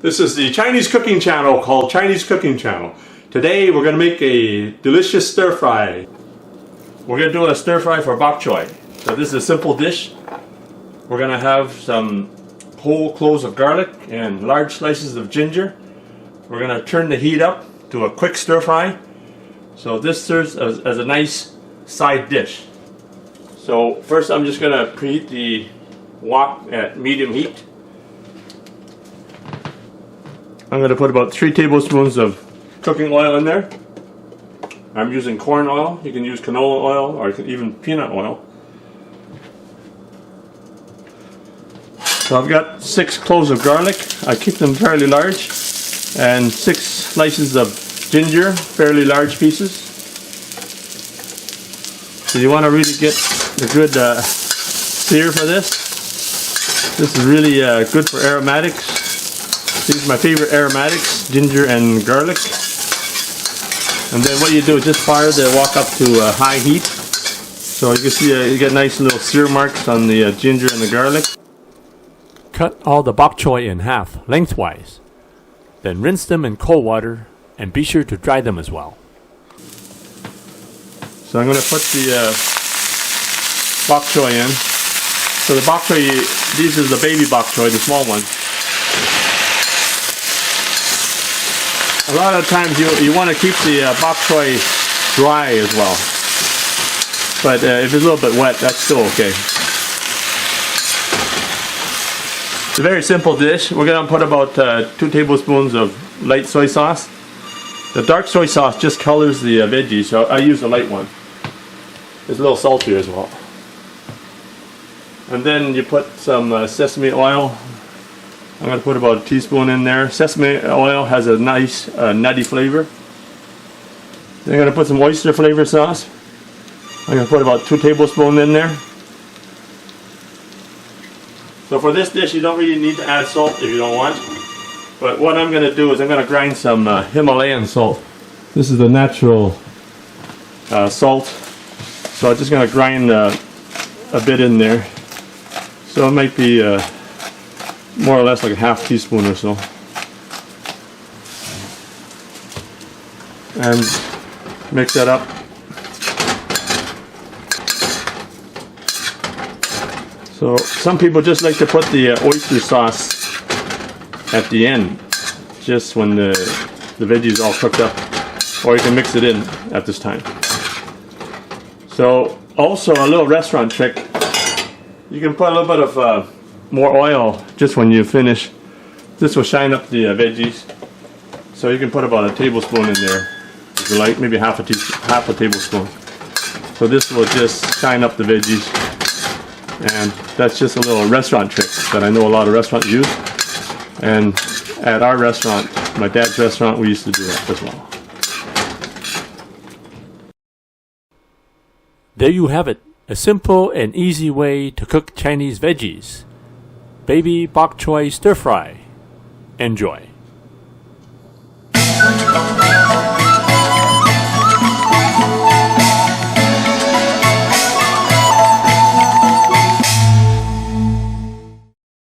This is the Chinese cooking channel called Chinese Cooking Channel. Today we're going to make a delicious stir fry. We're going to do a stir fry for bok choy. So this is a simple dish. We're going to have some whole cloves of garlic and large slices of ginger. We're going to turn the heat up to a quick stir fry. So this serves as a nice side dish. So first I'm just going to preheat the wok at medium heat. I'm going to put about 3 tablespoons of cooking oil in there. I'm using corn oil. You can use canola oil or even peanut oil. So I've got 6 cloves of garlic. I keep them fairly large. And 6 slices of ginger, fairly large pieces. So you want to really get a good sear for this. This is really good for aromatics. These are my favorite aromatics, ginger and garlic. And then what you do is just fire the wok up to high heat. So you can see you get nice little sear marks on the ginger and the garlic. Cut all the bok choy in half lengthwise. Then rinse them in cold water and be sure to dry them as well. So I'm going to put the bok choy in. So the bok choy, these is the baby bok choy, the small one. A lot of times you want to keep the bok choy dry as well. But if it's a little bit wet, that's still okay. It's a very simple dish. We're going to put about 2 tablespoons of light soy sauce. The dark soy sauce just colors the veggies, so I use the light one. It's a little saltier as well. And then you put some sesame oil. I'm going to put about a teaspoon in there. Sesame oil has a nice nutty flavor. Then I'm going to put some oyster flavor sauce. I'm going to put about 2 tablespoons in there. So for this dish you don't really need to add salt if you don't want. But what I'm going to do is I'm going to grind some Himalayan salt. This is the natural salt. So I'm just going to grind a bit in there. So it might be more or less like a half teaspoon or so. And mix that up. So some people just like to put the oyster sauce at the end, just when the veggies all cooked up, or you can mix it in at this time. So also a little restaurant trick, you can put a little bit of more oil just when you finish. This will shine up the veggies. So you can put about a tablespoon in there if you like, maybe half a tablespoon. So this will just shine up the veggies. And that's just a little restaurant trick that I know a lot of restaurants use. And at our restaurant, my dad's restaurant, we used to do that as well. There you have it, a simple and easy way to cook Chinese veggies. Baby bok choy stir fry. Enjoy.